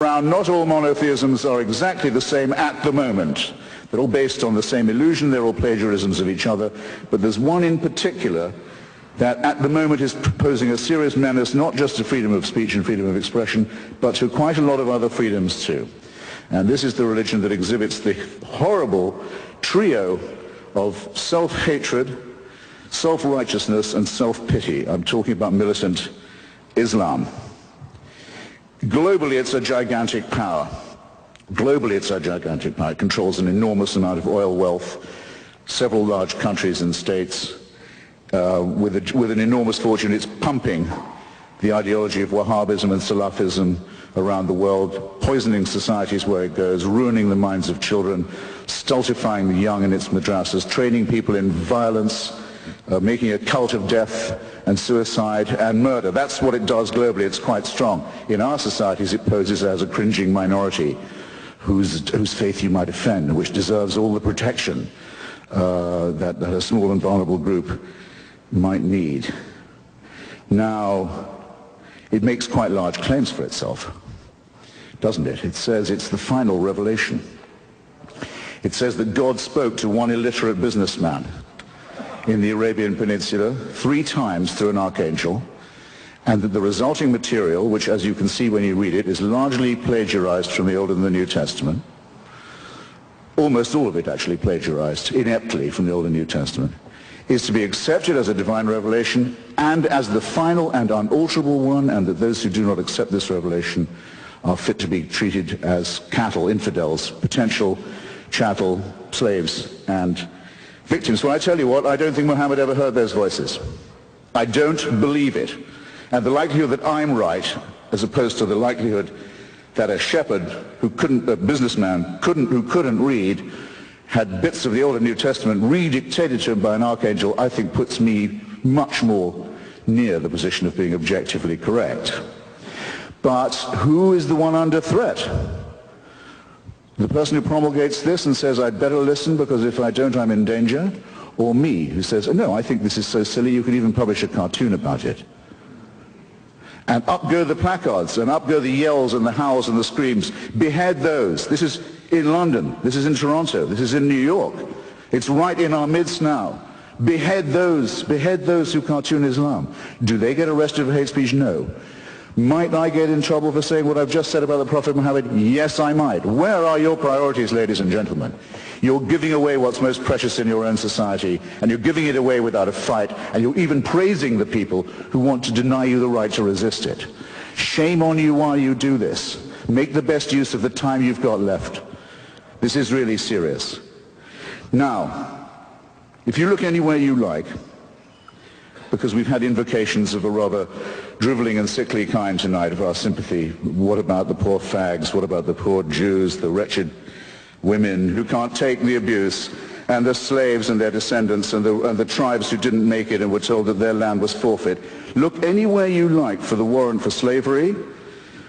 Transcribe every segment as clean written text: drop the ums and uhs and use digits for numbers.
Around, not all monotheisms are exactly the same at the moment. They're all based on the same illusion, they're all plagiarisms of each other, but there's one in particular that at the moment is posing a serious menace not just to freedom of speech and freedom of expression, but to quite a lot of other freedoms too. And this is the religion that exhibits the horrible trio of self-hatred, self-righteousness, and self-pity. I'm talking about militant Islam. Globally, it's a gigantic power. Globally, it's a gigantic power. It controls an enormous amount of oil wealth, several large countries and states. With an enormous fortune, it's pumping the ideology of Wahhabism and Salafism around the world, poisoning societies where it goes, ruining the minds of children, stultifying the young in its madrasas, training people in violence, making a cult of death and suicide and murder. That's what it does globally. It's quite strong. In our societies, it poses as a cringing minority whose faith you might offend, which deserves all the protection that a small and vulnerable group might need. Now, it makes quite large claims for itself, doesn't it? It says it's the final revelation. It says that God spoke to one illiterate businessman in the Arabian Peninsula 3 times through an archangel, and that the resulting material, which as you can see when you read it, is largely plagiarized from the Old and the New Testament, almost all of it actually plagiarized ineptly from the Old and New Testament, is to be accepted as a divine revelation and as the final and unalterable one, and that those who do not accept this revelation are fit to be treated as cattle, infidels, potential chattel, slaves, and victims. Well, I tell you what, I don't think Muhammad ever heard those voices. I don't believe it. And the likelihood that I'm right, as opposed to the likelihood that a shepherd who couldn't, a businessman who couldn't read, had bits of the Old and New Testament redictated to him by an archangel, I think puts me much more near the position of being objectively correct. But who is the one under threat? The person who promulgates this and says, I'd better listen because if I don't, I'm in danger? Or me, who says, no, I think this is so silly you could even publish a cartoon about it. And up go the placards, and up go the yells and the howls and the screams. Behead those. This is in London. This is in Toronto. This is in New York. It's right in our midst now. Behead those who cartoon Islam. Do they get arrested for hate speech? No. Might I get in trouble for saying what I've just said about the Prophet Muhammad? Yes, I might. Where are your priorities, ladies and gentlemen? You're giving away what's most precious in your own society, and you're giving it away without a fight, and you're even praising the people who want to deny you the right to resist it. Shame on you while you do this. Make the best use of the time you've got left. This is really serious. Now, if you look anywhere you like, because we've had invocations of a rather drivelling and sickly kind tonight of our sympathy. What about the poor fags? What about the poor Jews, the wretched women who can't take the abuse, and the slaves and their descendants, and the tribes who didn't make it and were told that their land was forfeit? Look anywhere you like for the warrant for slavery,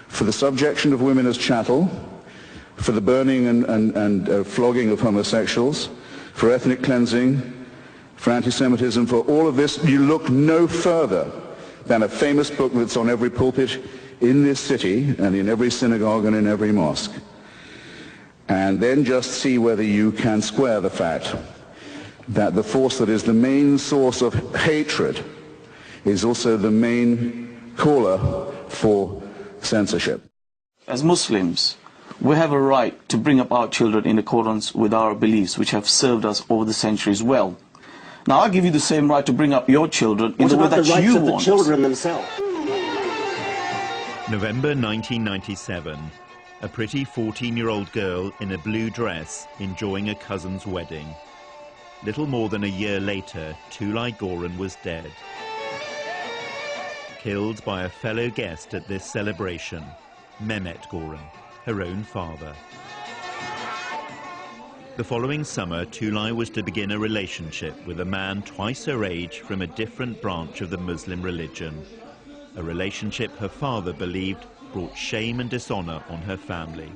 for the subjection of women as chattel, for the burning and flogging of homosexuals, for ethnic cleansing, for anti-Semitism, for all of this. You look no further than a famous book that's on every pulpit in this city and in every synagogue and in every mosque. And then just see whether you can square the fact that the force that is the main source of hatred is also the main caller for censorship. As Muslims, we have a right to bring up our children in accordance with our beliefs, which have served us over the centuries well. Now, I'll give you the same right to bring up your children in the way that you want. What about the rights of the children themselves? November 1997. A pretty 14-year-old girl in a blue dress enjoying a cousin's wedding. Little more than a year later, Tulay Goran was dead. Killed by a fellow guest at this celebration, Mehmet Goran, her own father. The following summer, Tulay was to begin a relationship with a man twice her age from a different branch of the Muslim religion. A relationship her father believed brought shame and dishonor on her family.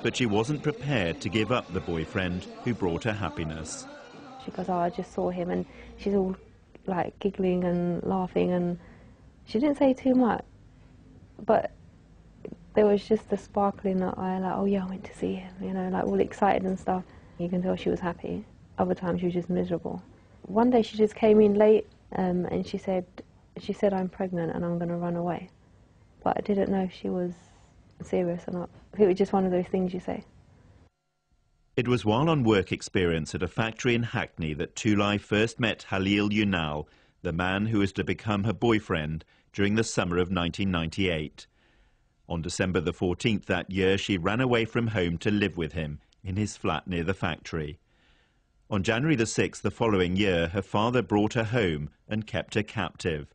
But she wasn't prepared to give up the boyfriend who brought her happiness. She goes, oh, I just saw him, and she's all like giggling and laughing, and she didn't say too much. But There was just a sparkle in her eye, like, oh yeah, I went to see him, you know, like all excited and stuff. You can tell she was happy. Other times she was just miserable. One day she just came in late and she said, I'm pregnant and I'm going to run away. But I didn't know if she was serious or not. It was just one of those things you say. It was while on work experience at a factory in Hackney that Tulay first met Halil Yunal, the man who was to become her boyfriend, during the summer of 1998. On December the 14th that year, she ran away from home to live with him in his flat near the factory. On January the 6th the following year, her father brought her home and kept her captive.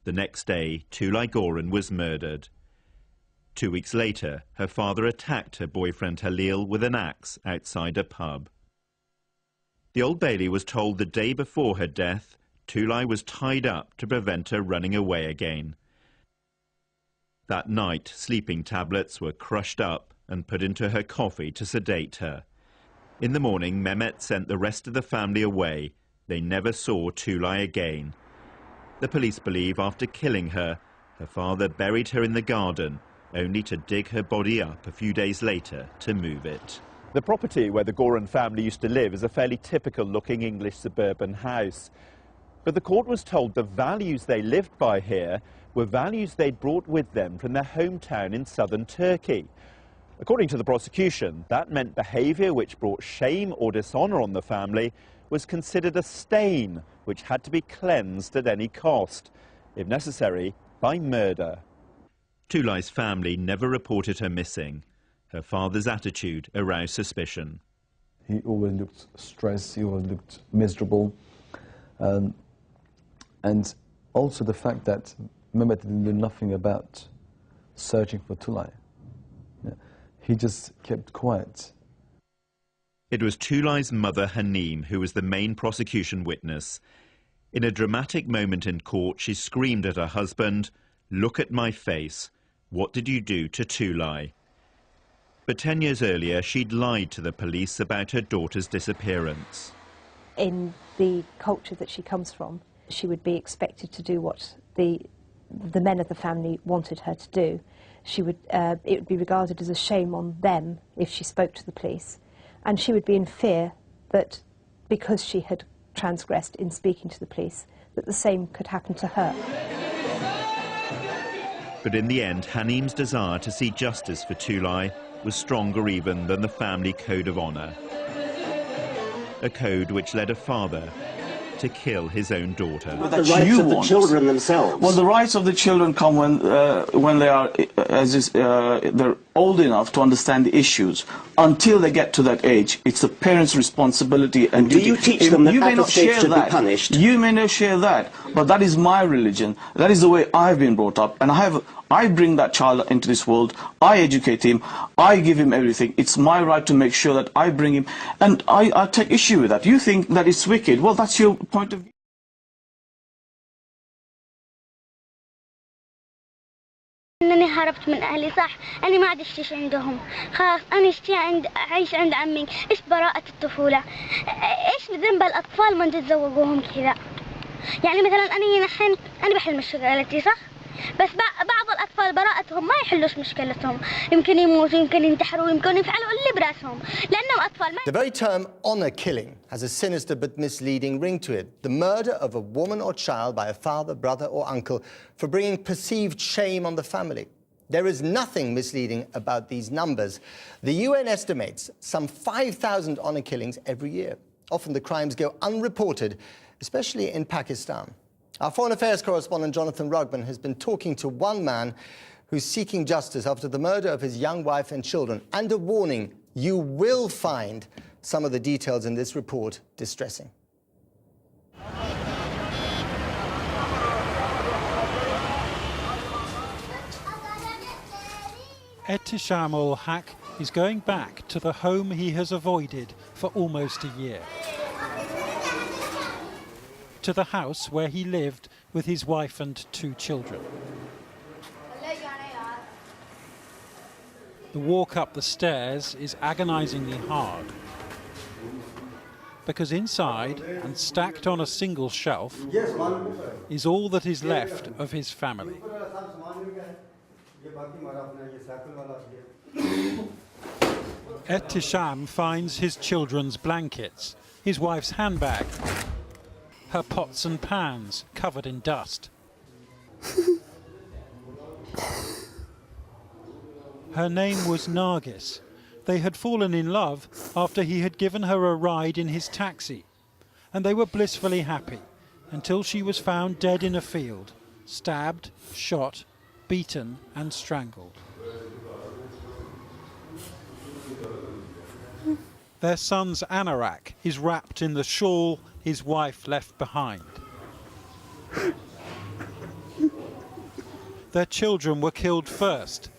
The next day, Tulay Goran was murdered. 2 weeks later, her father attacked her boyfriend Halil with an axe outside a pub. The Old Bailey was told the day before her death, Tulay was tied up to prevent her running away again. That night, sleeping tablets were crushed up and put into her coffee to sedate her. In the morning, Mehmet sent the rest of the family away. They never saw Tulay again. The police believe after killing her, her father buried her in the garden, only to dig her body up a few days later to move it. The property where the Goran family used to live is a fairly typical-looking English suburban house. But the court was told the values they lived by here were values they'd brought with them from their hometown in southern Turkey. According to the prosecution, that meant behaviour which brought shame or dishonour on the family was considered a stain which had to be cleansed at any cost, if necessary, by murder. Tulay's family never reported her missing. Her father's attitude aroused suspicion. He always looked stressed, he always looked miserable. And also the fact that Mehmet didn't do nothing about searching for Tulay. He just kept quiet. It was Tulay's mother, Hanim, who was the main prosecution witness. In a dramatic moment in court, she screamed at her husband, "Look at my face. What did you do to Tulay?" But 10 years earlier, she'd lied to the police about her daughter's disappearance. In the culture that she comes from, she would be expected to do what the men of the family wanted her to do. It would be regarded as a shame on them if she spoke to the police. And she would be in fear that because she had transgressed in speaking to the police, that the same could happen to her. But in the end, Hanim's desire to see justice for Tulay was stronger even than the family code of honour. A code which led a father to kill his own daughter. The rights of the children themselves. Well, the rights of the children come when they are they're old enough to understand the issues. Until they get to that age, it's the parents' responsibility and duty. Do you teach them that apostates should be punished? You may not share that, but that is my religion. That is the way I've been brought up, and I bring that child into this world. I educate him. I give him everything. It's my right to make sure that I bring him, and I take issue with that. You think that it's wicked? Well, that's your point of view. أنني هربت من أهلي صح أنا ما عاد أشتيش عندهم خلاص أنا أشتي أعيش عند عمي إيش براءة الطفولة إيش ذنب الأطفال من تتزوجوهم كذا يعني مثلا أنا بحل مشكلتي صح بس بعض الأطفال براءتهم ما يحلوش مشكلتهم يمكن يموتوا يمكن ينتحروا يمكن يفعلوا اللي براسهم لأنهم أطفال. The very term honor killing has a sinister but misleading ring to it. The murder of a woman or child by a father, brother or uncle for bringing perceived shame on the family. There is nothing misleading about these numbers. The UN estimates some 5,000 honor killings every year. Often the crimes go unreported, especially in Pakistan. Our Foreign Affairs correspondent Jonathan Rugman has been talking to one man who's seeking justice after the murder of his young wife and children, and a warning: you will find some of the details in this report distressing. Ehtisham ul-Haq is going back to the home he has avoided for almost a year. To the house where he lived with his wife and 2 children. The walk up the stairs is agonizingly hard, because inside, and stacked on a single shelf, is all that is left of his family. Ehtisham finds his children's blankets, his wife's handbag, her pots and pans covered in dust. Her name was Nargis. They had fallen in love after he had given her a ride in his taxi, and they were blissfully happy until she was found dead in a field, stabbed, shot, beaten and strangled. Their son's anorak is wrapped in the shawl his wife left behind. Their children were killed first,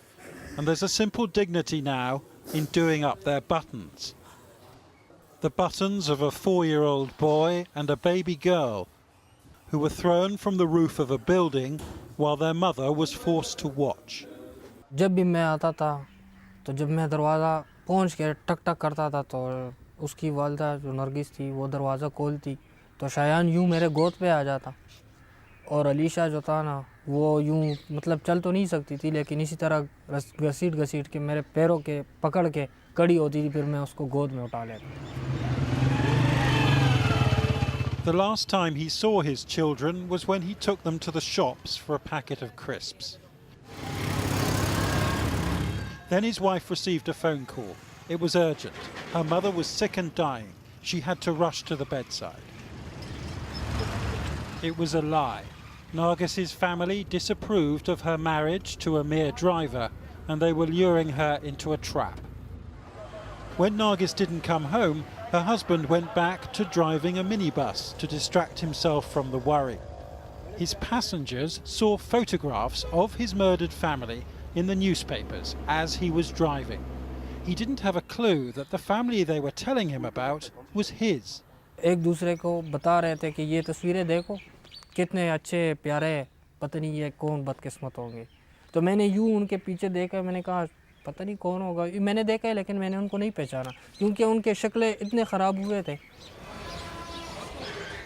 and there's a simple dignity now in doing up their buttons. The buttons of a 4-year-old boy and a baby girl who were thrown from the roof of a building while their mother was forced to watch. जब भी मैं आता था तो जब मैं दरवाज़ा पहुंच के टक टक करता था तो उसकी वालिदा जो नरगिस थी वो दरवाज़ा खोलती तो शायान यूं मेरे गोद पे आ जाता और अलीशा जो था ना वो यूं मतलब चल तो नहीं सकती थी लेकिन इसी तरह घसीट घसीट के मेरे पैरों के पकड़ के कड़ी होती थी फिर मैं उसको गोद में उठा लेता. The last time he saw his children was when he took them to the shops for a packet of crisps. Then his wife received a phone call. It was urgent. Her mother was sick and dying. She had to rush to the bedside. It was a lie. Nargis's family disapproved of her marriage to a mere driver, and they were luring her into a trap. When Nargis didn't come home, her husband went back to driving a minibus to distract himself from the worry. His passengers saw photographs of his murdered family in the newspapers as he was driving. He didn't have a clue that the family they were telling him about was his. एक दूसरे को बता रहे थे कि ये तस्वीरें देखो कितने अच्छे प्यारे पता नहीं ये कौन बदकिस्मत होंगे. तो मैंने यूं उनके पीछे देखा मैंने कहा पता नहीं कौन होगा. मैंने देखा है लेकिन मैंने उनको नहीं पहचाना क्योंकि उनके शक्लें इतने ख़राब हुए थे.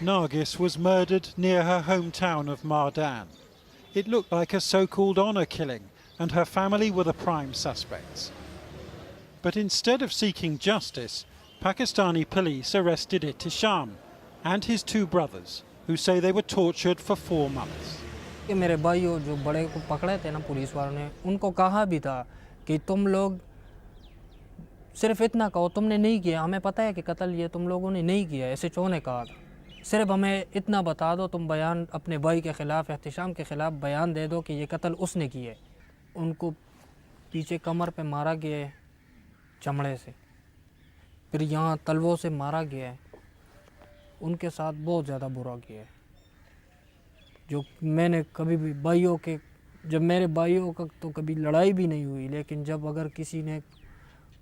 Nargis was murdered near her hometown of Mardan. It looked like a so-called honour killing, and her family were the prime suspects. But instead of seeking justice, Pakistani police arrested Ehtisham and his 2 brothers, who say they were tortured for 4 months. मेरे भाइयों जो बड़े को पकड़े थे ना police वालों ने उनको कहा भी था कि तुम लोग सिर्फ इतना कहो तुमने नहीं किया. हमें पता है कि कत्ल ये तुम लोगों ने नहीं किया. SHO ने कहा था सिर्फ हमें इतना बता दो तुम बयान अपने भाई के ख़िलाफ़ एहतिशाम के ख़िलाफ़ बयान दे दो कि ये कत्ल उसने किया है. उनको पीछे कमर पे मारा गया है चमड़े से, फिर यहाँ तलवों से मारा गया है. उनके साथ बहुत ज़्यादा बुरा किया है जो मैंने कभी भी भाइयों के जब मेरे भाइयों का तो कभी लड़ाई भी नहीं हुई लेकिन जब अगर किसी ने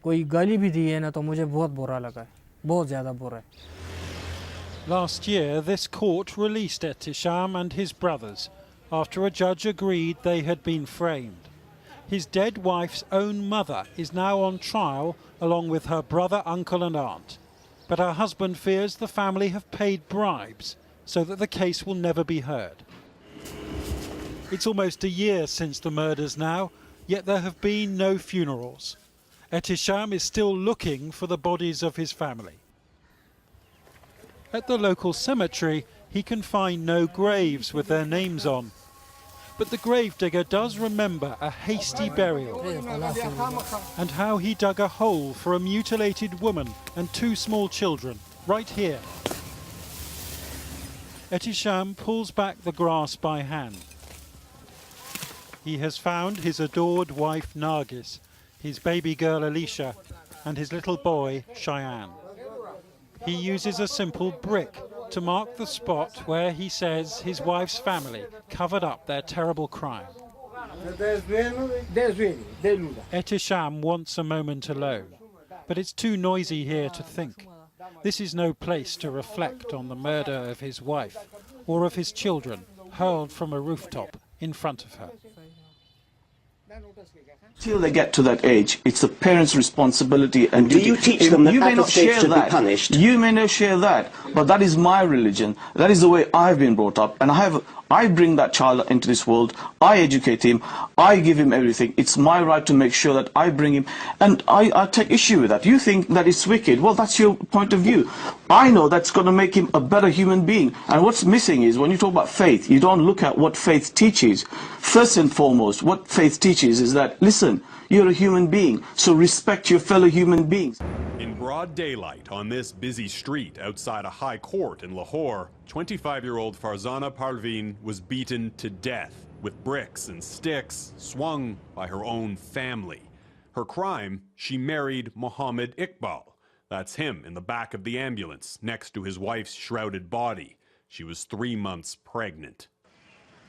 कोई गाली भी दी है ना तो मुझे बहुत बुरा लगा है. बहुत ज़्यादा बुरा है. Last year, this court released Ehtisham and his brothers after a judge agreed they had been framed. His dead wife's own mother is now on trial along with her brother, uncle and aunt. But her husband fears the family have paid bribes so that the case will never be heard. It's almost a year since the murders now, yet there have been no funerals. Ehtisham is still looking for the bodies of his family. At the local cemetery, he can find no graves with their names on. But the gravedigger does remember a hasty burial and how he dug a hole for a mutilated woman and 2 small children, right here. Ehtisham pulls back the grass by hand. He has found his adored wife Nargis, his baby girl Alicia, and his little boy Cheyenne. He uses a simple brick to mark the spot where he says his wife's family covered up their terrible crime. Ehtisham wants a moment alone, but it's too noisy here to think. This is no place to reflect on the murder of his wife or of his children hurled from a rooftop in front of her. Till they get to that age, it's the parents' responsibility and duty. Do you teach them that you may not share should that. Be punished? You may not share that, but that is my religion. That is the way I've been brought up, and I bring that child into this world, I educate him, I give him everything. It's my right to make sure that I bring him, and I take issue with that. You think that it's wicked, well, that's your point of view. I know that's going to make him a better human being. And what's missing is, when you talk about faith, you don't look at what faith teaches. First and foremost, what faith teaches is that, listen, you're a human being, so respect your fellow human beings. In broad daylight on this busy street outside a high court in Lahore, 25-year-old Farzana Parveen was beaten to death with bricks and sticks swung by her own family. Her crime, she married Mohammed Iqbal. That's him in the back of the ambulance next to his wife's shrouded body. She was 3 months pregnant.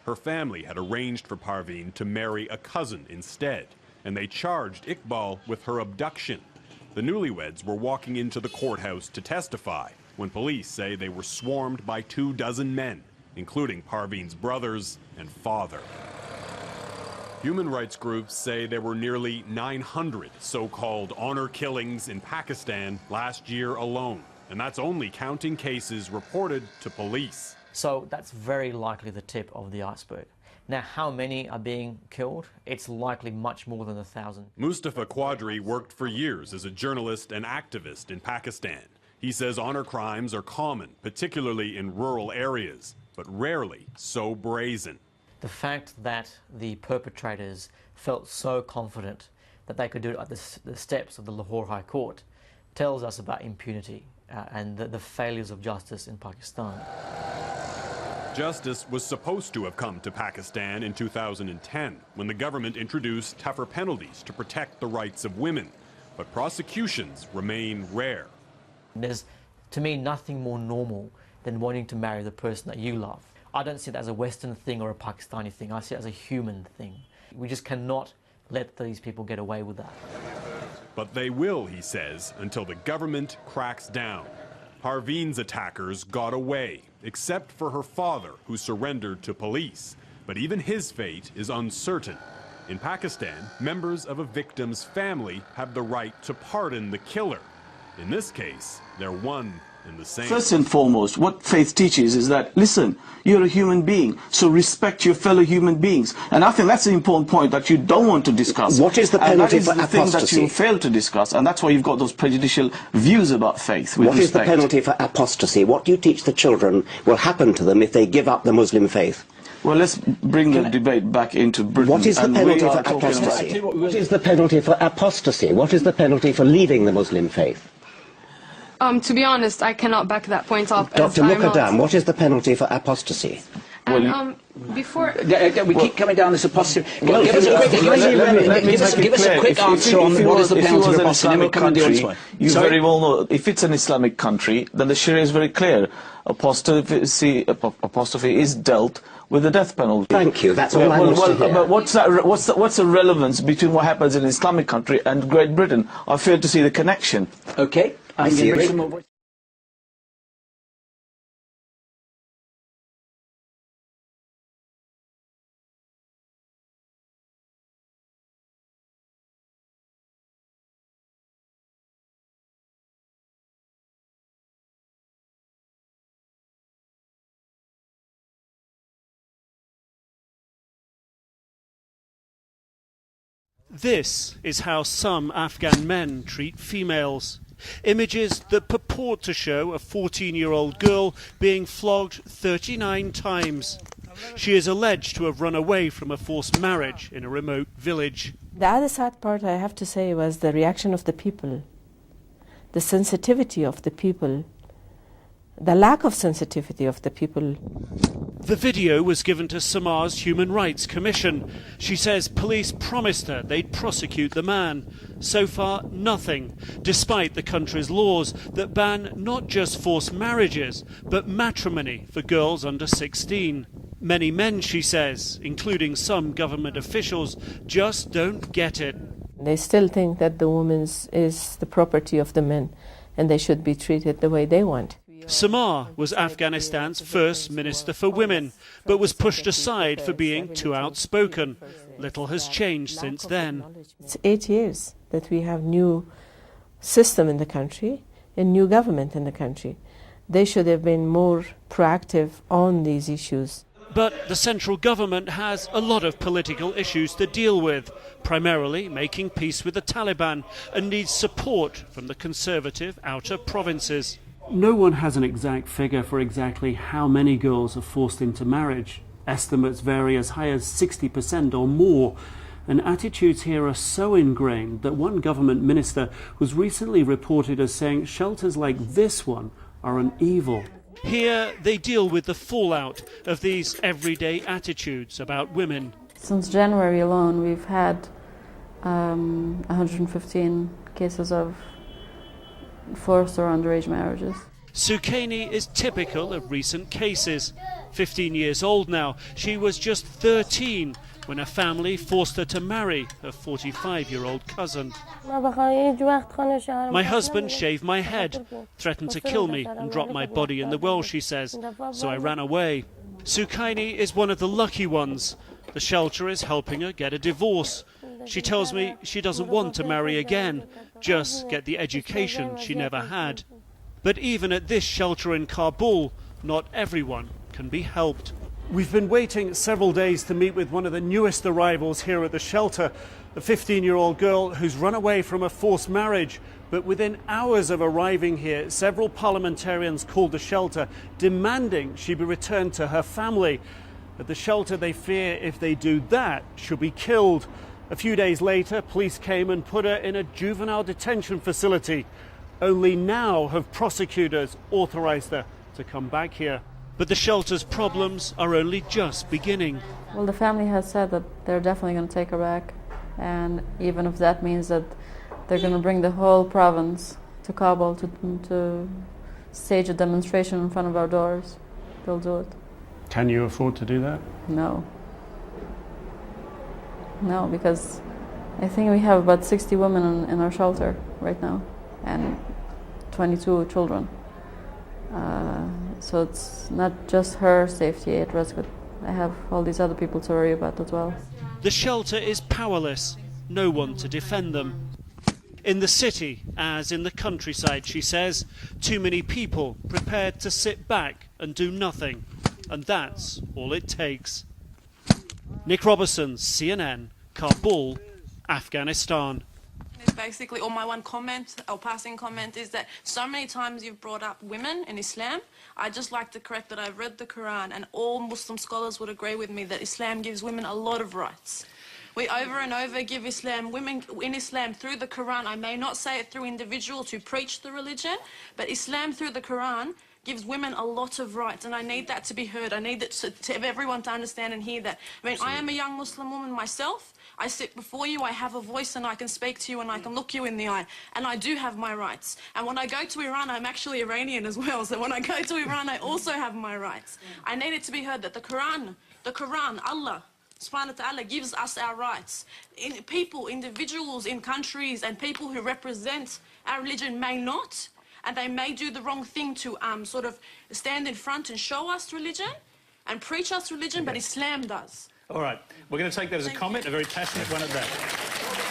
Her family had arranged for Parveen to marry a cousin instead, and they charged Iqbal with her abduction. The newlyweds were walking into the courthouse to testify when police say they were swarmed by 24 men, including Parveen's brothers and father. Human rights groups say there were nearly 900 so-called honor killings in Pakistan last year alone, and that's only counting cases reported to police. So that's very likely the tip of the iceberg. Now, how many are being killed? It's likely much more than 1,000. Mustafa Quadri worked for years as a journalist and activist in Pakistan. He says honor crimes are common, particularly in rural areas, but rarely so brazen. The fact that the perpetrators felt so confident that they could do it at the steps of the Lahore High Court tells us about impunity and the failures of justice in Pakistan. Justice was supposed to have come to Pakistan in 2010 when the government introduced tougher penalties to protect the rights of women, but prosecutions remain rare. There's, to me, nothing more normal than wanting to marry the person that you love. I don't see it as a Western thing or a Pakistani thing. I see it as a human thing. We just cannot let these people get away with that. But they will, he says, until the government cracks down. Parveen's attackers got away, except for her father, who surrendered to police. But even his fate is uncertain. In Pakistan, members of a victim's family have the right to pardon the killer. In this case, they're one and the same. First and foremost, what faith teaches is that, listen, you're a human being, so respect your fellow human beings. And I think that's the important point that you don't want to discuss. What is the penalty for apostasy? And that is the thing that you fail to discuss, and that's why you've got those prejudicial views about faith. What is the penalty for apostasy? What do you teach the children will happen to them if they give up the Muslim faith? Well, let's bring the debate back into Britain. What is the penalty for apostasy? What is the penalty for apostasy? What is the penalty for leaving the Muslim faith? To be honest, I cannot back that point up. Dr. Muqaddam, what is the penalty for apostasy? And, before... We keep coming down this apostasy. Give us a quick answer on what is the penalty for apostasy. You very well know, if it's an Islamic country, then the Sharia is very clear. Apostasy is dealt with the death penalty. Thank you. That's all I want to hear. But what's the relevance between what happens in an Islamic country and Great Britain? I fail to see the connection. Okay. I'm going to bring some more. This is how some Afghan men treat females. Images that purport to show a 14-year-old girl being flogged 39 times. She is alleged to have run away from a forced marriage in a remote village. The other sad part, I have to say, was the reaction of the people, the sensitivity of the people, the lack of sensitivity of the people. The video was given to Samar's Human Rights Commission. She says police promised her they'd prosecute the man. So far, nothing, despite the country's laws that ban not just forced marriages, but matrimony for girls under 16. Many men, she says, including some government officials, just don't get it. They still think that the woman is the property of the men, and they should be treated the way they want. Samar was Afghanistan's first Minister for Women, but was pushed aside for being too outspoken. Little has changed since then. It's 8 years that we have new system in the country, a new government in the country. They should have been more proactive on these issues. But the central government has a lot of political issues to deal with, primarily making peace with the Taliban, and needs support from the conservative outer provinces. No one has an exact figure for exactly how many girls are forced into marriage. Estimates vary as high as 60% or more. And attitudes here are so ingrained that one government minister was recently reported as saying shelters like this one are an evil. Here they deal with the fallout of these everyday attitudes about women. Since January alone, we've had 115 cases of forced or underage marriages. Sukaini is typical of recent cases. 15 years old now, she was just 13 when a family forced her to marry her 45-year-old cousin. My husband shaved my head, threatened to kill me and drop my body in the well, she says, so I ran away. Sukaini is one of the lucky ones. The shelter is helping her get a divorce. She tells me she doesn't want to marry again, just get the education she never had. But even at this shelter in Kabul, not everyone can be helped. We've been waiting several days to meet with one of the newest arrivals here at the shelter, a 15-year-old girl who's run away from a forced marriage. But within hours of arriving here, several parliamentarians called the shelter, demanding she be returned to her family. At the shelter, they fear if they do that, she'll be killed. A few days later, police came and put her in a juvenile detention facility. Only now have prosecutors authorized her to come back here. But the shelter's problems are only just beginning. Well, the family has said that they're definitely going to take her back. And even if that means that they're going to bring the whole province to Kabul to stage a demonstration in front of our doors, they'll do it. Can you afford to do that? No. No, because I think we have about 60 women in our shelter right now and 22 children. So it's not just her safety at risk, but I have all these other people to worry about as well. The shelter is powerless, no one to defend them. In the city, as in the countryside, she says, too many people prepared to sit back and do nothing. And that's all it takes. Nick Robertson, CNN, Kabul, Afghanistan. Basically, or my one comment, or passing comment, is that so many times you've brought up women in Islam. I'd just like to correct that I've read the Quran, and all Muslim scholars would agree with me that Islam gives women a lot of rights. We over and over give women in Islam through the Quran. I may not say it through individuals who preach the religion, but Islam through the Quran gives women a lot of rights, and I need that to be heard. I need that to everyone to understand and hear that. I mean, I am a young Muslim woman myself. I sit before you, I have a voice, and I can speak to you, and I can look you in the eye, and I do have my rights. And when I go to Iran, I'm actually Iranian as well, so when I go to Iran, I also have my rights. I need it to be heard that the Quran, Allah subhanahu wa ta'ala gives us our rights. People, individuals in countries and people who represent our religion may not, and they may do the wrong thing to sort of stand in front and show us religion and preach us religion, but Islam does. All right, we're going to take that as a comment, a very passionate one at that.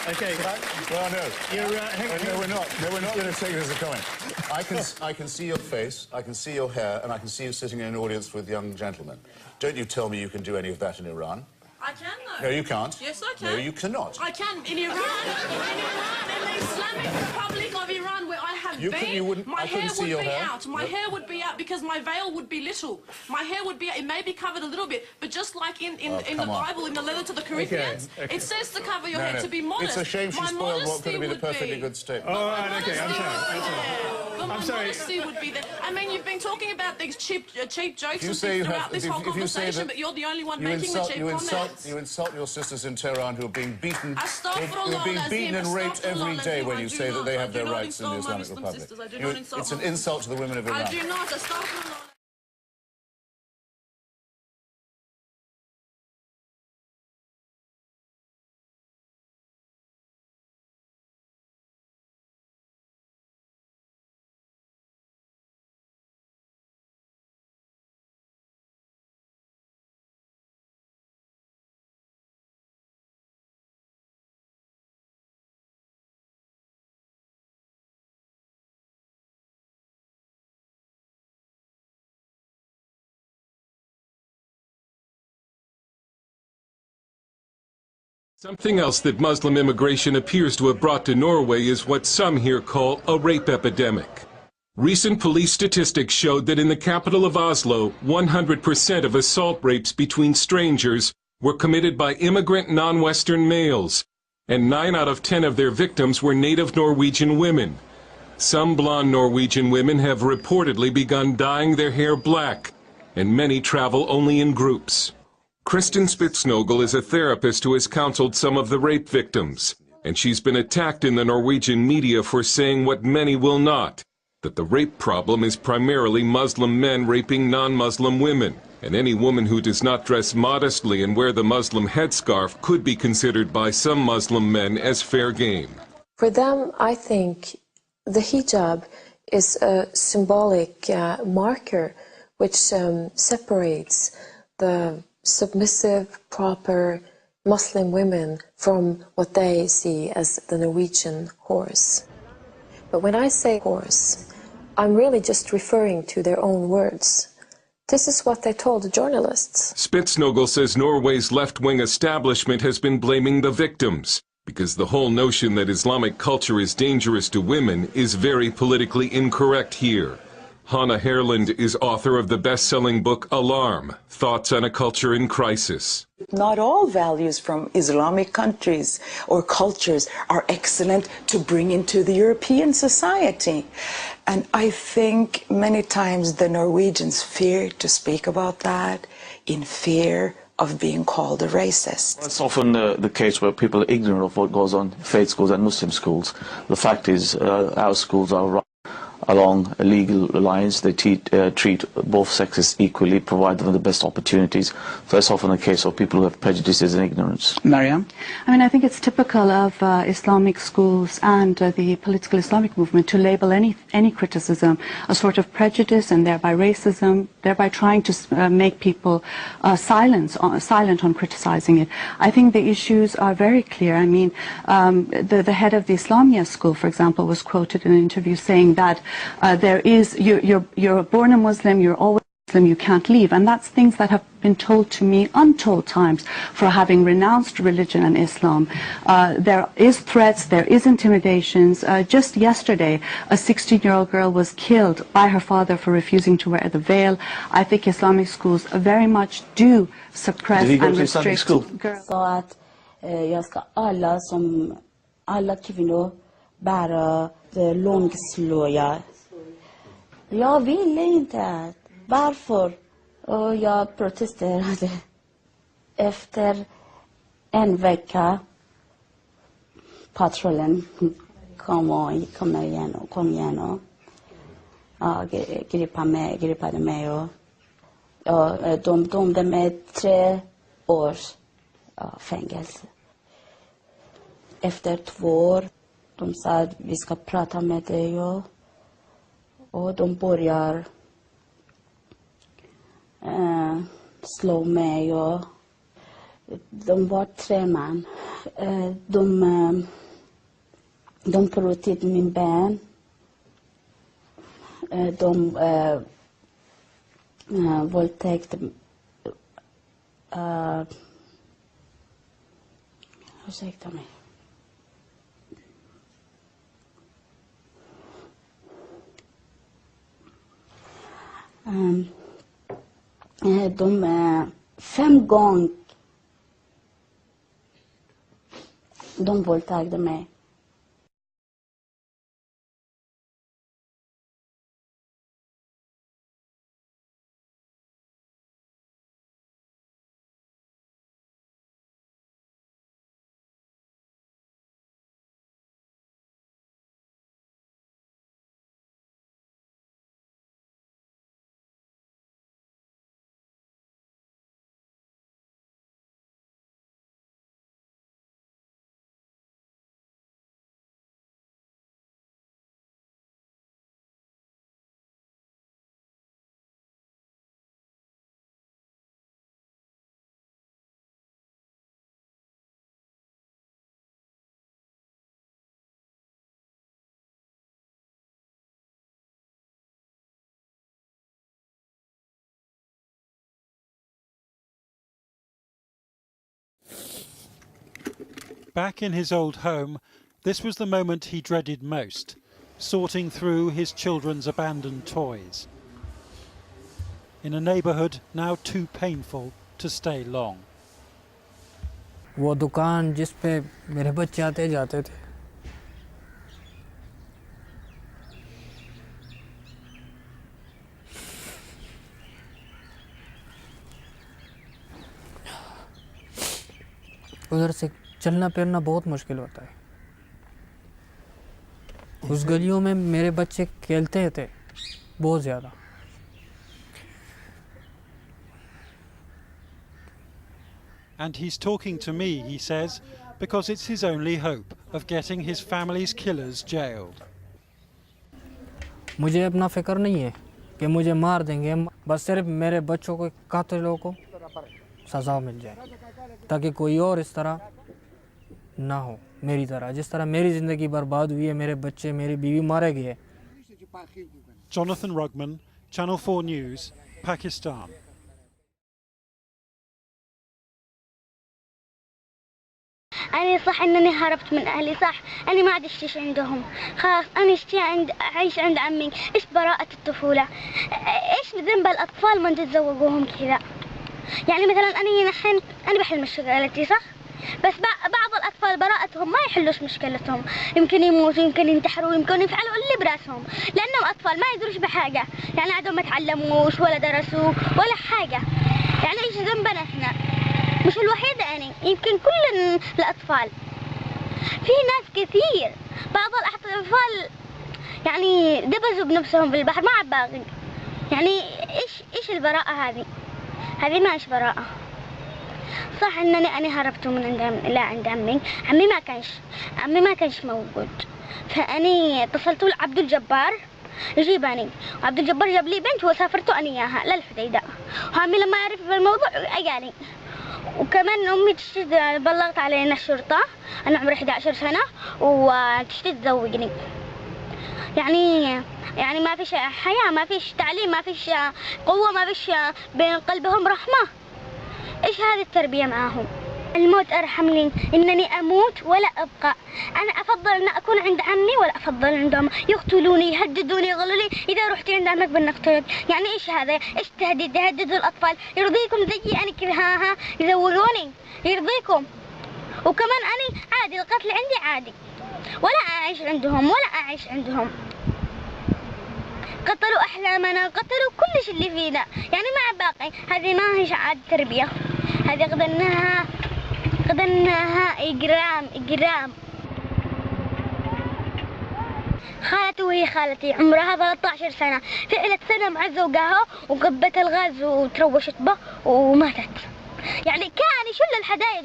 Okay. Well, no. No, we're not. No, we're not going to take it as a comment. I can see your face, I can see your hair, and I can see you sitting in an audience with young gentlemen. Don't you tell me you can do any of that in Iran. I can, though. No, you can't. Yes, I can. No, you cannot. I can. In Iran, in the Islamic Republic of Iran, where I have been, my hair would be out. My hair would be out because my veil would be little. My hair would be out. It may be covered a little bit, but just like in the Bible, in the letter to the Corinthians, it says to cover your head, to be modest. It's a shame she spoiled what could have been a perfectly good statement. All right, okay, I'm sorry. I'm sorry. Modesty would be there. I mean, you've been talking about these cheap jokes and things throughout this whole conversation, but you're the only one making the cheap comments. You insult your sisters in Tehran who are being beaten, and raped every day when you say that they have their rights in the Islamic Republic. It's an insult to the women of Iran. I do not. Astaghfirullah. Something else that Muslim immigration appears to have brought to Norway is what some here call a rape epidemic. Recent police statistics showed that in the capital of Oslo, 100% of assault rapes between strangers were committed by immigrant non-Western males, and 9 out of 10 of their victims were native Norwegian women. Some blonde Norwegian women have reportedly begun dyeing their hair black, and many travel only in groups. Kristen Spitsnogel is a therapist who has counseled some of the rape victims, and she's been attacked in the Norwegian media for saying what many will not, that the rape problem is primarily Muslim men raping non-Muslim women, and any woman who does not dress modestly and wear the Muslim headscarf could be considered by some Muslim men as fair game. For them, I think the hijab is a symbolic marker which separates the submissive, proper Muslim women from what they see as the Norwegian horse. But when I say horse, I'm really just referring to their own words. This is what they told the journalists. Spitsnogel says Norway's left-wing establishment has been blaming the victims, because the whole notion that Islamic culture is dangerous to women is very politically incorrect here. Hannah Herland is author of the best-selling book Alarm, Thoughts on a Culture in Crisis. Not all values from Islamic countries or cultures are excellent to bring into the European society. And I think many times the Norwegians fear to speak about that in fear of being called a racist. It's often the case where people are ignorant of what goes on in faith schools and Muslim schools. The fact is our schools are along legal lines. They treat both sexes equally, provide them with the best opportunities. So it's often the case of people who have prejudices and ignorance. Mariam? I mean, I think it's typical of Islamic schools and the political Islamic movement to label any criticism a sort of prejudice and thereby racism, thereby trying to make people silent on criticizing it. I think the issues are very clear. I mean, the head of the Islamia school, for example, was quoted in an interview saying that you're born a Muslim, you're always Muslim, you can't leave. And that's things that have been told to me untold times for having renounced religion and Islam. There is threats, there is intimidations. Just yesterday, a 16-year-old girl was killed by her father for refusing to wear the veil. I think Islamic schools very much do suppress and restrict girls. Så att jag ska alla kvinnor bara långslöja. Jag ville inte. Varför? Och jag protesterade. Efter en vecka patrullen kom igen och gripade mig och de dömde mig 3 års fängelse. Efter 2 år de sa att vi ska prata med dig och de börjar slå mig och de var 3 man. De bröt min ben. De våldtäckte ursäkta mig. De 5 gånger de våldtagde mig. Back in his old home, this was the moment he dreaded most, sorting through his children's abandoned toys. In a neighbourhood now too painful to stay long. वो दुकान जिस पे मेरे बच्चे आते जाते थे, उधर से चलना फिरना बहुत मुश्किल होता है। उस गलियों में मेरे बच्चे खेलते थे बहुत ज़्यादा। And he's talking to me, he says, because it's his only hope of getting his family's killers jailed. मुझे अपना फिक्र नहीं है कि मुझे मार देंगे, बस सिर्फ मेरे बच्चों को, कातिलों को सज़ा मिल जाए, ताकि कोई और इस तरह ना हो मेरी तरह, जिस तरह मेरी ज़िंदगी बर्बाद हुई है, मेरे बच्चे, मेरी बीवी मारे गए। Jonathan Rugman, Channel 4 News, Pakistan. أنا صح إنني هربت من أهلي، صح أنا ما عاد أشتيش عندهم، خلاص أنا أشتي أعيش عند عمي. إيش براءة الطفولة؟ إيش ذنب الأطفال من تتزوجوهم كذا؟ يعني مثلا أنا بحل مشكلتي صح؟ بس بعض الأطفال براءتهم ما يحلوش مشكلتهم، يمكن يموتوا، يمكن ينتحروا، يمكن يفعلوا اللي براسهم، لأنهم أطفال ما يدروش بحاجة، يعني عندهم ما تعلموش ولا درسوا ولا حاجة. يعني إيش ذنبنا إحنا؟ مش الوحيدة أنا، يمكن كل الأطفال. في ناس كثير، بعض الأطفال يعني دبزوا بنفسهم في البحر ما عاد باقي. يعني إيش البراءة هذه؟ هذه ما إيش براءة. صح إنني أنا هربت من عند عمي، عمي ما كانش موجود، فأني اتصلت لعبد الجبار يجيبني، وعبد الجبار جاب لي بنت وسافرت أنا إياها للحديدة، وعمي لما عرف بالموضوع أجاني. وكمان أمي بلغت علينا الشرطة، أنا عمري 11 سنة وتشتي تزوجني. يعني ما فيش حياة، ما فيش تعليم، ما فيش قوة، ما فيش بين قلبهم رحمة. إيش هذه التربية معهم؟ الموت أرحم لي، إنني أموت ولا أبقى. أنا أفضل أن أكون عند عمي ولا أفضل عندهم، يقتلوني، يهددوني، يقولوا لي إذا رحتي عند عمك بنقتلك. يعني إيش هذا؟ إيش تهديد؟ يهددوا الأطفال. يرضيكم زيي أنا كذا ها يزوجوني؟ يرضيكم؟ وكمان أنا عادي، القتل عندي عادي، ولا أعيش عندهم. قتلوا أحلامنا، قتلوا كل شيء اللي فينا، يعني ما باقي. هذه ما هي عاد تربية، هذه قدرناها إجرام. خالتي وهي خالتي عمرها 13 سنة، فعلت سنة مع زوجها وقبت الغاز وتروشت به وماتت. يعني كان يشل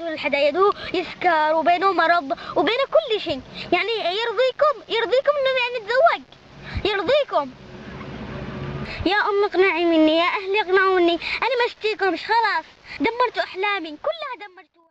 الحدايد هو يسكر وبينه مرض وبينه كل شيء. يعني يرضيكم إنه يعني نتزوج؟ يرضيكم؟ يا أم اقنعي مني، يا أهلي اقنعوني، أنا ما اشتيكمش، خلاص دمرتوا أحلامي كلها، دمرتوا.